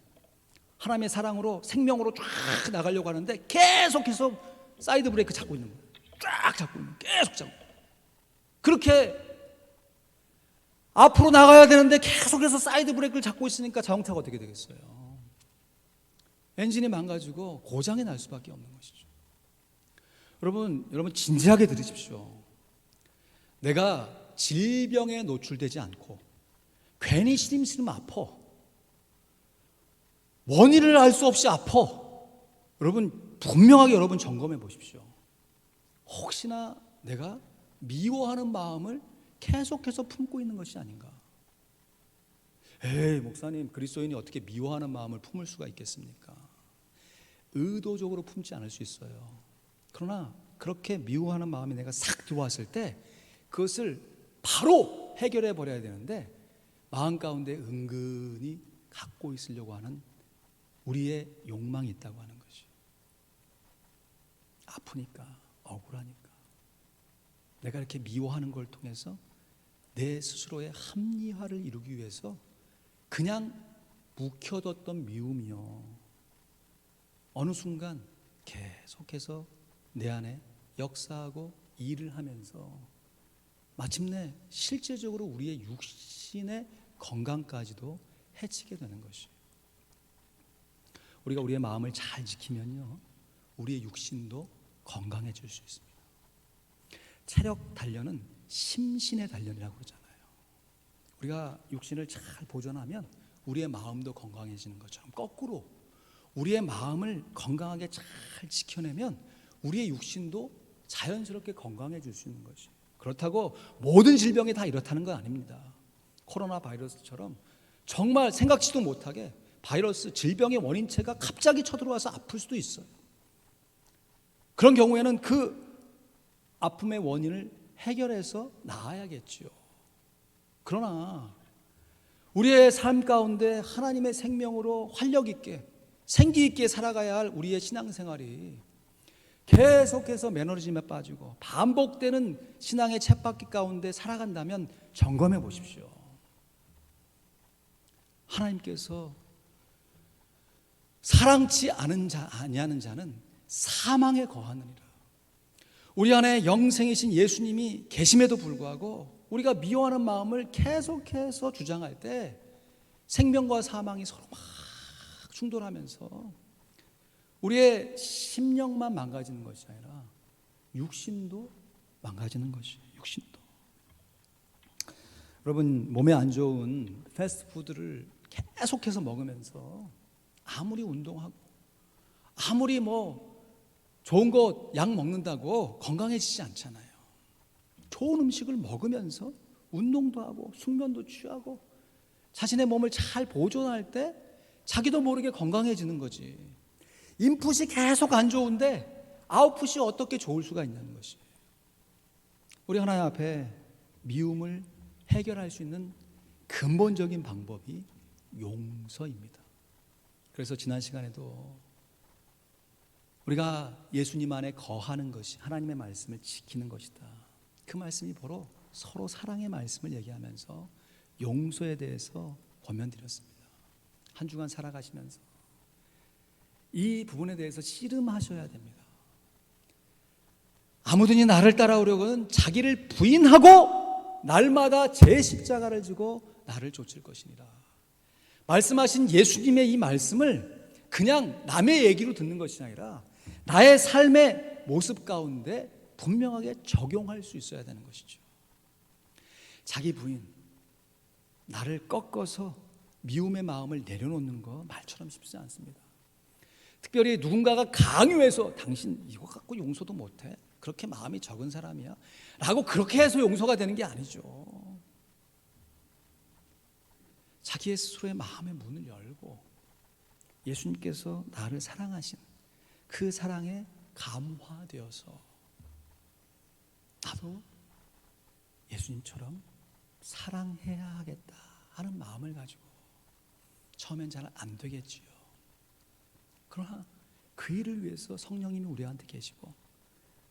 Speaker 1: 하나님의 사랑으로 생명으로 쫙 나가려고 하는데 계속해서 사이드 브레이크 잡고 있는 거예요. 쫙 잡고 있는 거예요. 계속 잡고. 그렇게 앞으로 나가야 되는데 계속해서 사이드 브레이크를 잡고 있으니까 자동차가 어떻게 되겠어요? 엔진이 망가지고 고장이 날 수밖에 없는 것이죠. 여러분 진지하게 들으십시오. 내가 질병에 노출되지 않고 괜히 시름시름 아파, 원인을 알 수 없이 아파, 여러분 분명하게 여러분 점검해 보십시오. 혹시나 내가 미워하는 마음을 계속해서 품고 있는 것이 아닌가. 에이, 목사님, 그리스도인이 어떻게 미워하는 마음을 품을 수가 있겠습니까? 의도적으로 품지 않을 수 있어요. 그러나 그렇게 미워하는 마음이 내가 싹 들어왔을 때 그것을 바로 해결해 버려야 되는데, 마음 가운데 은근히 갖고 있으려고 하는 우리의 욕망이 있다고 하는 것이. 아프니까, 억울하니까, 내가 이렇게 미워하는 걸 통해서 내 스스로의 합리화를 이루기 위해서 그냥 묵혀뒀던 미움이요, 어느 순간 계속해서 내 안에 역사하고 일을 하면서 마침내 실제적으로 우리의 육신의 건강까지도 해치게 되는 것이. 우리가 우리의 마음을 잘 지키면요, 우리의 육신도 건강해질 수 있습니다. 체력 단련은 심신의 단련이라고 그러잖아요. 우리가 육신을 잘 보존하면 우리의 마음도 건강해지는 것처럼, 거꾸로 우리의 마음을 건강하게 잘 지켜내면 우리의 육신도 자연스럽게 건강해질 수 있는 것이. 그렇다고 모든 질병이 다 이렇다는 건 아닙니다. 코로나 바이러스처럼 정말 생각지도 못하게 바이러스, 질병의 원인체가 갑자기 쳐들어와서 아플 수도 있어요. 그런 경우에는 그 아픔의 원인을 해결해서 나아야겠지요. 그러나 우리의 삶 가운데 하나님의 생명으로 활력 있게, 생기 있게 살아가야 할 우리의 신앙생활이 계속해서 매너리즘에 빠지고 반복되는 신앙의 쳇바퀴 가운데 살아간다면 점검해 보십시오. 하나님께서 사랑치 아니하는 자는 사망에 거하느니라. 우리 안에 영생이신 예수님이 계심에도 불구하고 우리가 미워하는 마음을 계속해서 주장할 때 생명과 사망이 서로 막 충돌하면서 우리의 심령만 망가지는 것이 아니라 육신도 망가지는 것이. 육신도. 여러분, 몸에 안 좋은 패스트푸드를 계속해서 먹으면서 아무리 운동하고 아무리 좋은 거 약 먹는다고 건강해지지 않잖아요. 좋은 음식을 먹으면서 운동도 하고 숙면도 취하고 자신의 몸을 잘 보존할 때 자기도 모르게 건강해지는 거지. 인풋이 계속 안 좋은데 아웃풋이 어떻게 좋을 수가 있냐는 것이. 우리 하나님 앞에 미움을 해결할 수 있는 근본적인 방법이 용서입니다. 그래서 지난 시간에도 우리가 예수님 안에 거하는 것이 하나님의 말씀을 지키는 것이다, 그 말씀이 바로 서로 사랑의 말씀을 얘기하면서 용서에 대해서 권면드렸습니다. 한 주간 살아가시면서 이 부분에 대해서 씨름하셔야 됩니다. 아무든지 나를 따라오려고는 자기를 부인하고 날마다 제 십자가를 지고 나를 좇을 것이니라. 말씀하신 예수님의 이 말씀을 그냥 남의 얘기로 듣는 것이 아니라 나의 삶의 모습 가운데 분명하게 적용할 수 있어야 되는 것이죠. 자기 부인, 나를 꺾어서 미움의 마음을 내려놓는 거 말처럼 쉽지 않습니다. 특별히 누군가가 강요해서 당신 이거 갖고 용서도 못해? 그렇게 마음이 적은 사람이야? 라고 그렇게 해서 용서가 되는 게 아니죠. 자기의 스스로의 마음의 문을 열고 예수님께서 나를 사랑하신 그 사랑에 감화되어서 나도 예수님처럼 사랑해야 하겠다 하는 마음을 가지고, 처음엔 잘 안 되겠지요. 그러나 그 일을 위해서 성령님이 우리한테 계시고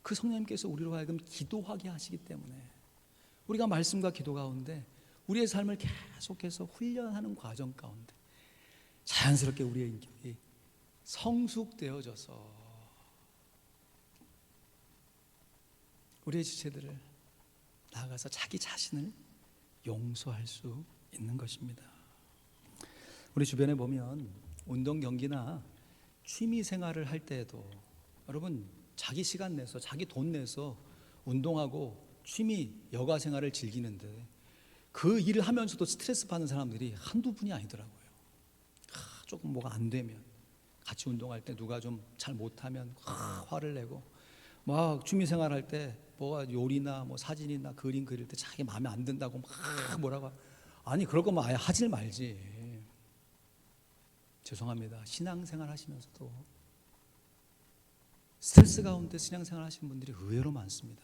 Speaker 1: 그 성령님께서 우리로 하여금 기도하게 하시기 때문에 우리가 말씀과 기도 가운데 우리의 삶을 계속해서 훈련하는 과정 가운데 자연스럽게 우리의 인격이 성숙되어져서 우리의 지체들을 나아가서 자기 자신을 용서할 수 있는 것입니다. 우리 주변에 보면 운동 경기나 취미 생활을 할 때에도 여러분 자기 시간 내서 자기 돈 내서 운동하고 취미 여가 생활을 즐기는데 그 일을 하면서도 스트레스 받는 사람들이 한두 분이 아니더라고요. 조금 뭐가 안 되면 같이 운동할 때 누가 좀 잘 못하면 화를 내고 막 취미 생활할 때 뭐가 요리나 뭐 사진이나 그림 그릴 때 자기 마음에 안 든다고 막 뭐라고 아니 그럴 거면 아예 하질 말지. 죄송합니다. 신앙생활 하시면서도 스트레스 가운데 신앙생활 하시는 분들이 의외로 많습니다.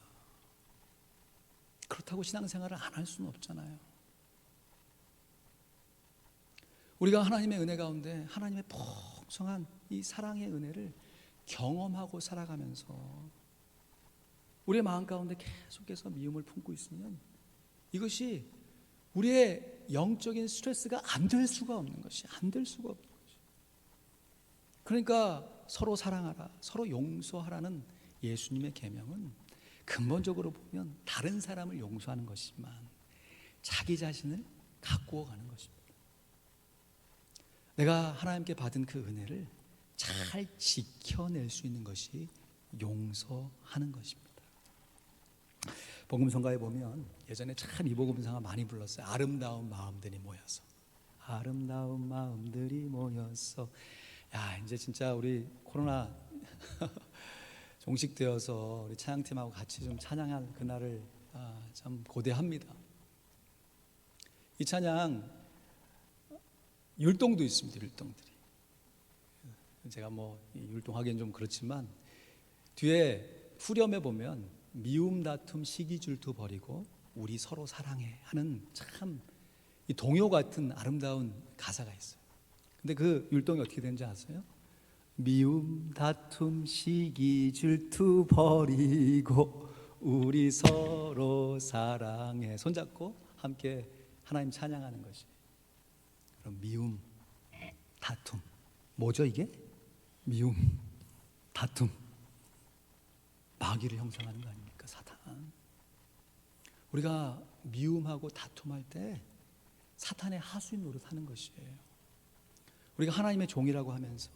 Speaker 1: 그렇다고 신앙생활을 안 할 수는 없잖아요. 우리가 하나님의 은혜 가운데 하나님의 풍성한 이 사랑의 은혜를 경험하고 살아가면서 우리의 마음 가운데 계속해서 미움을 품고 있으면 이것이 우리의 영적인 스트레스가 안 될 수가 없는 것이 안 될 수가 없는 것이. 그러니까 서로 사랑하라, 서로 용서하라는 예수님의 계명은 근본적으로 보면 다른 사람을 용서하는 것이지만 자기 자신을 가꾸어 가는 것입니다. 내가 하나님께 받은 그 은혜를 잘 지켜낼 수 있는 것이 용서하는 것입니다. 복음성가에 보면 예전에 참 이 복음성가 많이 불렀어요. 아름다운 마음들이 모여서, 아름다운 마음들이 모여서. 야, 이제 진짜 우리 코로나 종식되어서 우리 찬양팀하고 같이 좀 찬양할 그날을 참 고대합니다. 이 찬양 율동도 있습니다. 율동들이. 제가 뭐 율동하기엔 좀 그렇지만 뒤에 후렴에 보면 미움 다툼 시기 질투 버리고 우리 서로 사랑해 하는 참 이 동요 같은 아름다운 가사가 있어요. 근데 그 율동이 어떻게 되는지 아세요? 미움 다툼 시기 질투 버리고 우리 서로 사랑해. 손잡고 함께 하나님 찬양하는 것이. 그럼 미움 다툼 뭐죠 이게? 미움 다툼 마귀를 형성하는 거 아닙니까? 사탄. 우리가 미움하고 다툼할 때 사탄의 하수인 노릇하는 것이에요. 우리가 하나님의 종이라고 하면서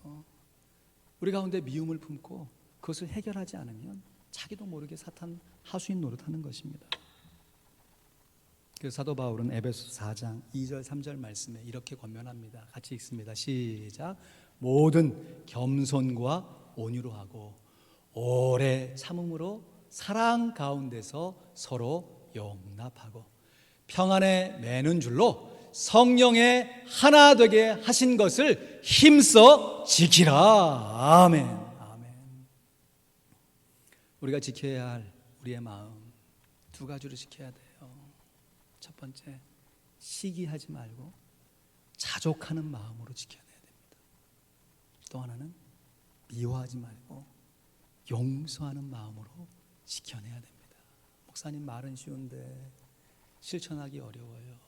Speaker 1: 우리 가운데 미움을 품고 그것을 해결하지 않으면 자기도 모르게 사탄 하수인 노릇하는 것입니다. 그래서 사도 바울은 에베소 4장 2절 3절 말씀에 이렇게 권면합니다. 같이 읽습니다. 시작. 모든 겸손과 온유로 하고 오래 참음으로 사랑 가운데서 서로 용납하고 평안에 매는 줄로 성령의 하나 되게 하신 것을 힘써 지키라. 아멘. 아멘. 우리가 지켜야 할 우리의 마음 두 가지로 지켜야 돼요. 첫 번째, 시기하지 말고 자족하는 마음으로 지켜내야 됩니다. 또 하나는 미워하지 말고 용서하는 마음으로 지켜내야 됩니다. 목사님 말은 쉬운데 실천하기 어려워요.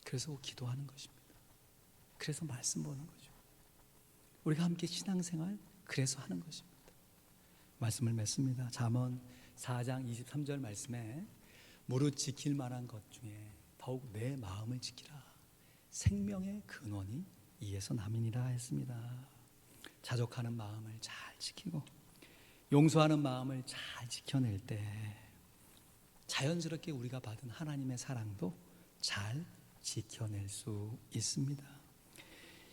Speaker 1: 그래서 기도하는 것입니다. 그래서 말씀 보는 거죠. 우리가 함께 신앙생활 그래서 하는 것입니다. 말씀을 맺습니다. 잠언 4장 23절 말씀에 무릇 지킬 만한 것 중에 더욱 내 마음을 지키라. 생명의 근원이 이에서 남이니라 했습니다. 자족하는 마음을 잘 지키고 용서하는 마음을 잘 지켜낼 때 자연스럽게 우리가 받은 하나님의 사랑도 잘 지켜낼 수 있습니다.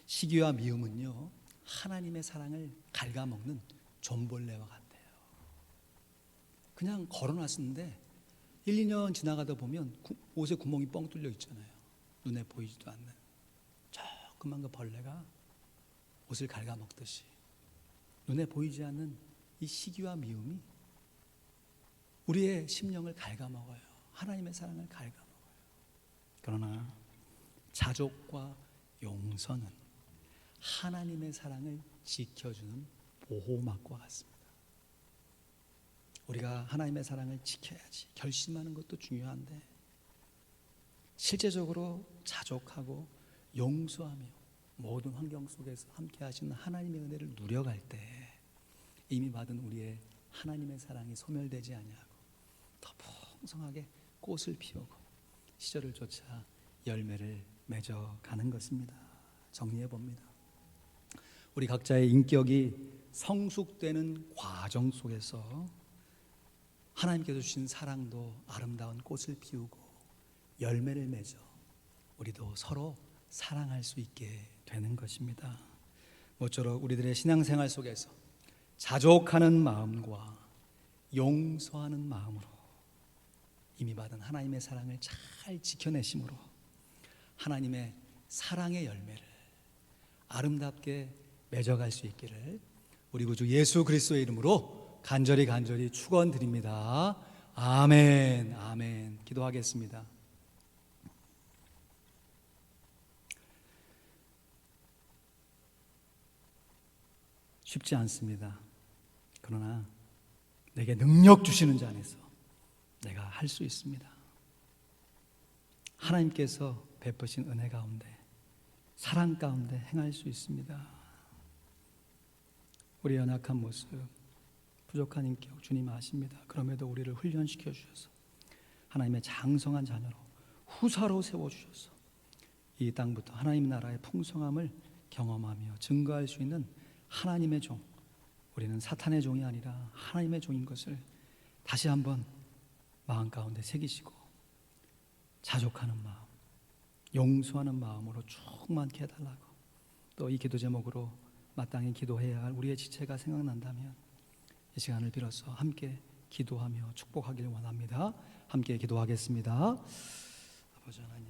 Speaker 1: 시기와 미움은요 하나님의 사랑을 갉아먹는 존벌레와 같아요. 그냥 걸어놨는데 1, 2년 지나가다 보면 옷에 구멍이 뻥 뚫려 있잖아요. 눈에 보이지도 않는 조그만 그 벌레가 옷을 갉아먹듯이 눈에 보이지 않는 이 시기와 미움이 우리의 심령을 갉아먹어요. 하나님의 사랑을 갉아먹어요. 그러나 자족과 용서는 하나님의 사랑을 지켜주는 보호막과 같습니다. 우리가 하나님의 사랑을 지켜야지 결심하는 것도 중요한데 실제적으로 자족하고 용서하며 모든 환경 속에서 함께 하시는 하나님의 은혜를 누려갈 때 이미 받은 우리의 하나님의 사랑이 소멸되지 아니하고 더 풍성하게 꽃을 피우고 시절을 쫓아 열매를 맺어가는 것입니다. 정리해 봅니다. 우리 각자의 인격이 성숙되는 과정 속에서 하나님께서 주신 사랑도 아름다운 꽃을 피우고 열매를 맺어 우리도 서로 사랑할 수 있게 되는 것입니다. 모쪼록 우리들의 신앙생활 속에서 자족하는 마음과 용서하는 마음으로 이미 받은 하나님의 사랑을 잘 지켜내심으로 하나님의 사랑의 열매를 아름답게 맺어갈 수 있기를 우리 구주 예수 그리스도의 이름으로 간절히 축원드립니다. 아멘, 아멘. 기도하겠습니다. 쉽지 않습니다. 그러나 내게 능력 주시는 자 안에서 내가 할 수 있습니다. 하나님께서 베푸신 은혜 가운데, 사랑 가운데 행할 수 있습니다. 우리의 연약한 모습, 부족한 인격 주님 아십니다. 그럼에도 우리를 훈련시켜 주셔서 하나님의 장성한 자녀로 후사로 세워주셔서 이 땅부터 하나님 나라의 풍성함을 경험하며 증거할 수 있는 하나님의 종, 우리는 사탄의 종이 아니라 하나님의 종인 것을 다시 한번 마음 가운데 새기시고 자족하는 마음, 용서하는 마음으로 충만케 해달라고, 또 이 기도 제목으로 마땅히 기도해야 할 우리의 지체가 생각난다면 이 시간을 빌어서 함께 기도하며 축복하길 원합니다. 함께 기도하겠습니다. 아버지 하나님,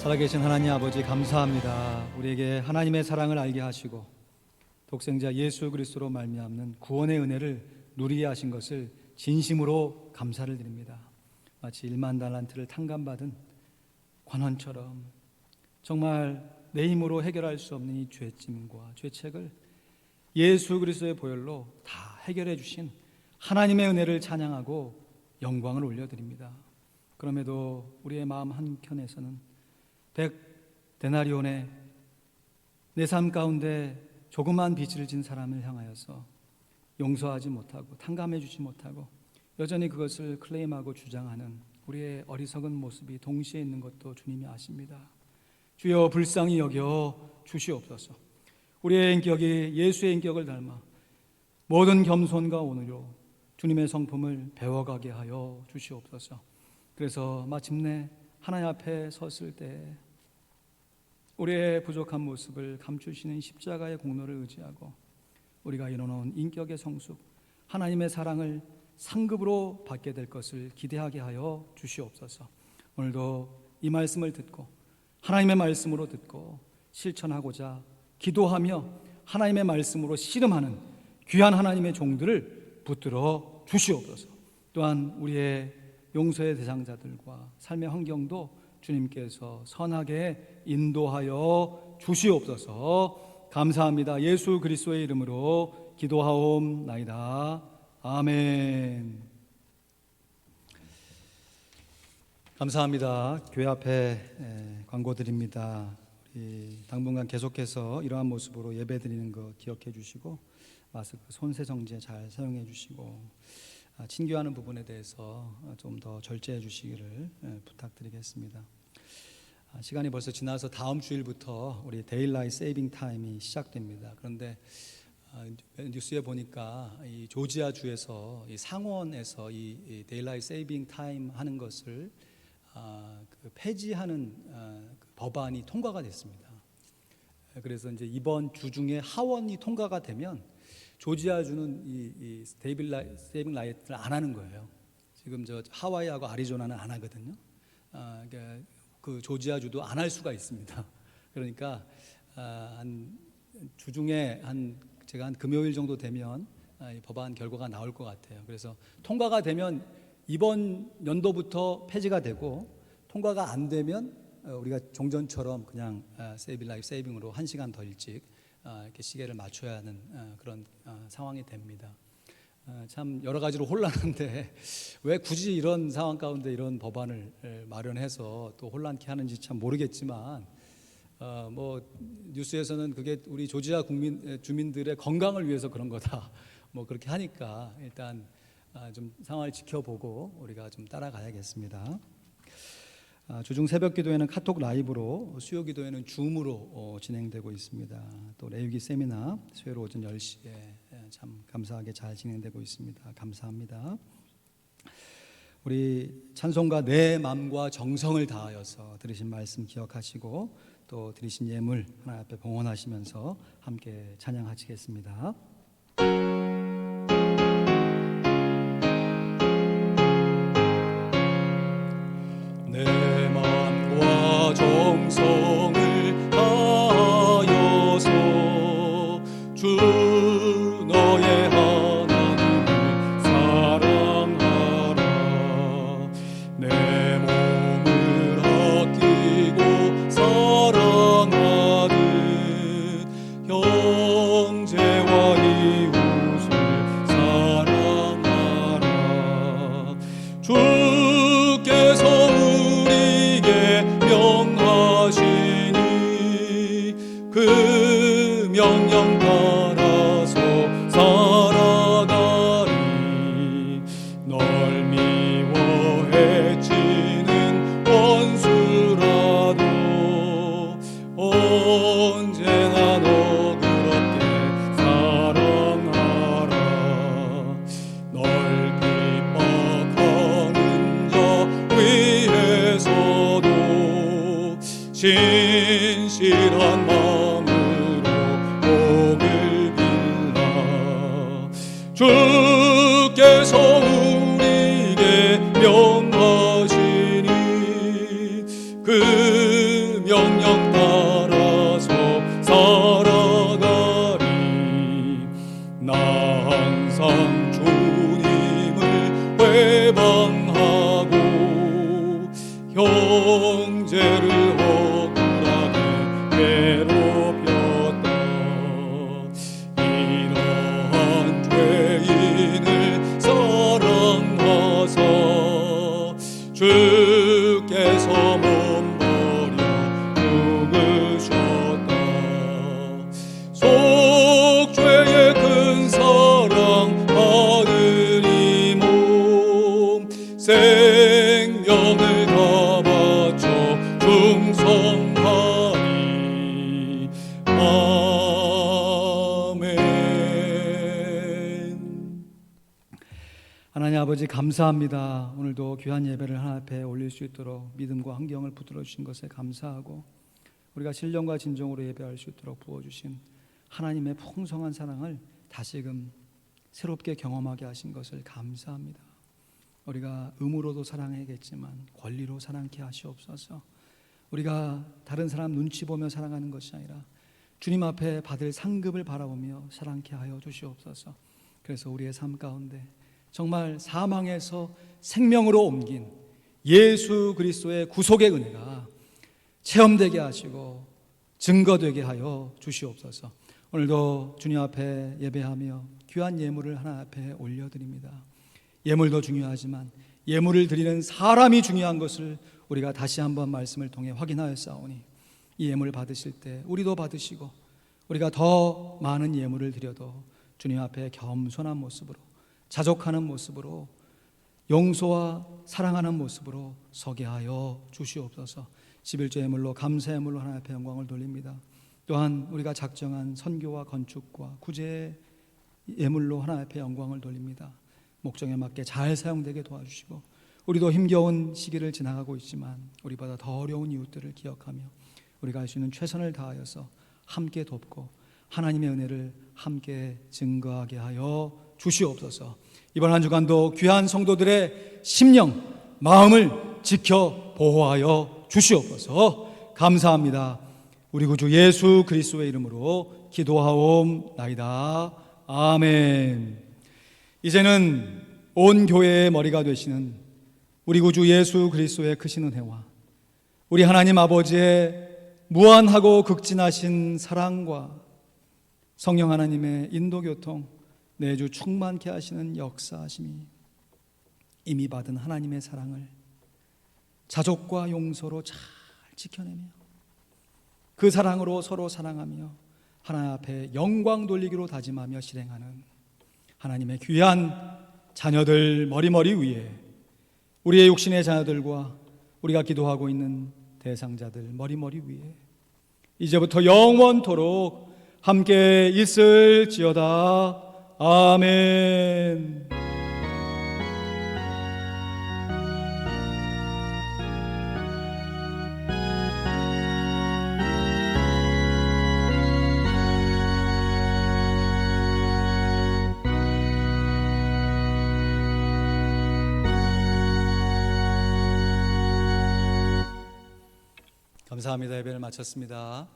Speaker 1: 살아계신 하나님 아버지 감사합니다. 우리에게 하나님의 사랑을 알게 하시고 독생자 예수 그리스도로 말미암는 구원의 은혜를 누리게 하신 것을 진심으로 감사를 드립니다. 마치 1만 달란트를 탕감받은 관원처럼 정말 내 힘으로 해결할 수 없는 이 죄짐과 죄책을 예수 그리스도의 보혈로 다 해결해 주신 하나님의 은혜를 찬양하고 영광을 올려드립니다. 그럼에도 우리의 마음 한켠에서는 100데나리온의 내 삶 가운데 조그만 빚을 진 사람을 향하여서 용서하지 못하고 탕감해 주지 못하고 여전히 그것을 클레임하고 주장하는 우리의 어리석은 모습이 동시에 있는 것도 주님이 아십니다. 주여 불쌍히 여겨 주시옵소서. 우리의 인격이 예수의 인격을 닮아 모든 겸손과 온유로 주님의 성품을 배워가게 하여 주시옵소서. 그래서 마침내 하나님 앞에 섰을 때 우리의 부족한 모습을 감추시는 십자가의 공로를 의지하고 우리가 이뤄놓은 인격의 성숙, 하나님의 사랑을 상급으로 받게 될 것을 기대하게 하여 주시옵소서. 오늘도 이 말씀을 듣고 하나님의 말씀으로 듣고 실천하고자 기도하며 하나님의 말씀으로 씨름하는 귀한 하나님의 종들을 붙들어 주시옵소서. 또한 우리의 용서의 대상자들과 삶의 환경도 주님께서 선하게 인도하여 주시옵소서. 감사합니다. 예수 그리스도의 이름으로 기도하옵나이다. 아멘. 감사합니다. 교회 앞에 광고 드립니다. 우리 당분간 계속해서 이러한 모습으로 예배 드리는 거 기억해 주시고 마스크 손세 정제 잘 사용해 주시고 친교하는 부분에 대해서 좀 더 절제해 주시기를 부탁드리겠습니다. 시간이 벌써 지나서 다음 주일부터 우리 데일라이트 세이빙 타임이 시작됩니다. 그런데 뉴스에 보니까 이 조지아 주에서 이 상원에서 이 데일라이트 세이빙 타임 하는 것을 폐지하는 그 법안이 통과가 됐습니다. 그래서 이제 이번 주 중에 하원이 통과가 되면 조지아 주는 이 데일라이트 세이빙 라이트를 안 하는 거예요. 지금 저 하와이하고 아리조나는 안 하거든요. 그러니까 그 조지아 주도 안 할 수가 있습니다. 그러니까 한 주 중에 제가 한 금요일 정도 되면 이 법안 결과가 나올 것 같아요. 그래서 통과가 되면 이번 연도부터 폐지가 되고 통과가 안 되면 우리가 종전처럼 그냥 세이빙 라이프 세이빙으로 1시간 더 일찍 이렇게 시계를 맞춰야 하는 그런 상황이 됩니다. 참 여러 가지로 혼란한데 왜 굳이 이런 상황 가운데 이런 법안을 마련해서 또 혼란케 하는지 참 모르겠지만 뭐 뉴스에서는 그게 우리 조지아 주민들의 건강을 위해서 그런 거다 뭐 그렇게 하니까 일단 좀 상황을 지켜보고 우리가 좀 따라가야겠습니다. 주중 새벽 기도회는 카톡 라이브로, 수요 기도회는 줌으로 진행되고 있습니다. 또 레위기 세미나 수요일 오전 10시에 참 감사하게 잘 진행되고 있습니다. 감사합니다. 우리 찬송가 내 마음과 정성을 다하여서 들으신 말씀 기억하시고 또 드리신 예물 하나님 앞에 봉헌하시면서 함께 찬양하시겠습니다.
Speaker 2: 내 마음과 정성을 다하여서 주 너의 하나님을 사랑하라. 내 몸을 아끼고 사랑하듯 형제와 이웃을 사랑하라. 주께서 우리에게 명하시니 그 명령 따라서 살아가리. 널 미워해 치는 원수라도 언제나 너그럽게 사랑하라. 널 핍박하는 자 위에서도 진실한 마음으로 복을 빌라. 주께서 우리에게 명하시니 그 명령 따라서 살아가리. 나 항상 주님을 회방하고 형제를 억울하게 괴롭혔다. 이러한 죄인을 사랑하사 주께서 몸버려 죽으셨다. 속죄의 큰 사랑 아들이 몸 생 생명을 다 바쳐 충성하리. 아멘.
Speaker 1: 하나님 아버지 감사합니다. 오늘도 귀한 예배를 하나님 앞에 올릴 수 있도록 믿음과 환경을 붙들어 주신 것에 감사하고, 우리가 신령과 진정으로 예배할 수 있도록 부어주신 하나님의 풍성한 사랑을 다시금 새롭게 경험하게 하신 것을 감사합니다. 우리가 의무로도 사랑해야겠지만 권리로 사랑케 하시옵소서. 우리가 다른 사람 눈치 보며 사랑하는 것이 아니라 주님 앞에 받을 상급을 바라보며 사랑케 하여 주시옵소서. 그래서 우리의 삶 가운데 정말 사망에서 생명으로 옮긴 예수 그리스도의 구속의 은혜가 체험되게 하시고 증거되게 하여 주시옵소서. 오늘도 주님 앞에 예배하며 귀한 예물을 하나 앞에 올려드립니다. 예물도 중요하지만 예물을 드리는 사람이 중요한 것을 우리가 다시 한번 말씀을 통해 확인하였사오니, 이 예물을 받으실 때 우리도 받으시고 우리가 더 많은 예물을 드려도 주님 앞에 겸손한 모습으로, 자족하는 모습으로, 용서와 사랑하는 모습으로 서게 하여 주시옵소서. 11조 예물로, 감사 예물로 하나님 앞에 영광을 돌립니다. 또한 우리가 작정한 선교와 건축과 구제 예물로 하나님 앞에 영광을 돌립니다. 목적에 맞게 잘 사용되게 도와주시고, 우리도 힘겨운 시기를 지나가고 있지만 우리보다 더 어려운 이웃들을 기억하며 우리가 할 수 있는 최선을 다하여서 함께 돕고 하나님의 은혜를 함께 증거하게 하여 주시옵소서. 이번 한 주간도 귀한 성도들의 심령, 마음을 지켜 보호하여 주시옵소서. 감사합니다. 우리 구주 예수 그리스도의 이름으로 기도하옵나이다. 아멘. 이제는 온 교회의 머리가 되시는 우리 구주 예수 그리스도의 크신 은혜와 우리 하나님 아버지의 무한하고 극진하신 사랑과 성령 하나님의 인도교통 매주 충만케 하시는 역사하심이 이미 받은 하나님의 사랑을 자족과 용서로 잘 지켜내며 그 사랑으로 서로 사랑하며 하나님 앞에 영광 돌리기로 다짐하며 실행하는 하나님의 귀한 자녀들 머리머리 위에, 우리의 육신의 자녀들과 우리가 기도하고 있는 대상자들 머리머리 위에 이제부터 영원토록 함께 있을지어다. 아멘. 감사합니다. 예배를 마쳤습니다.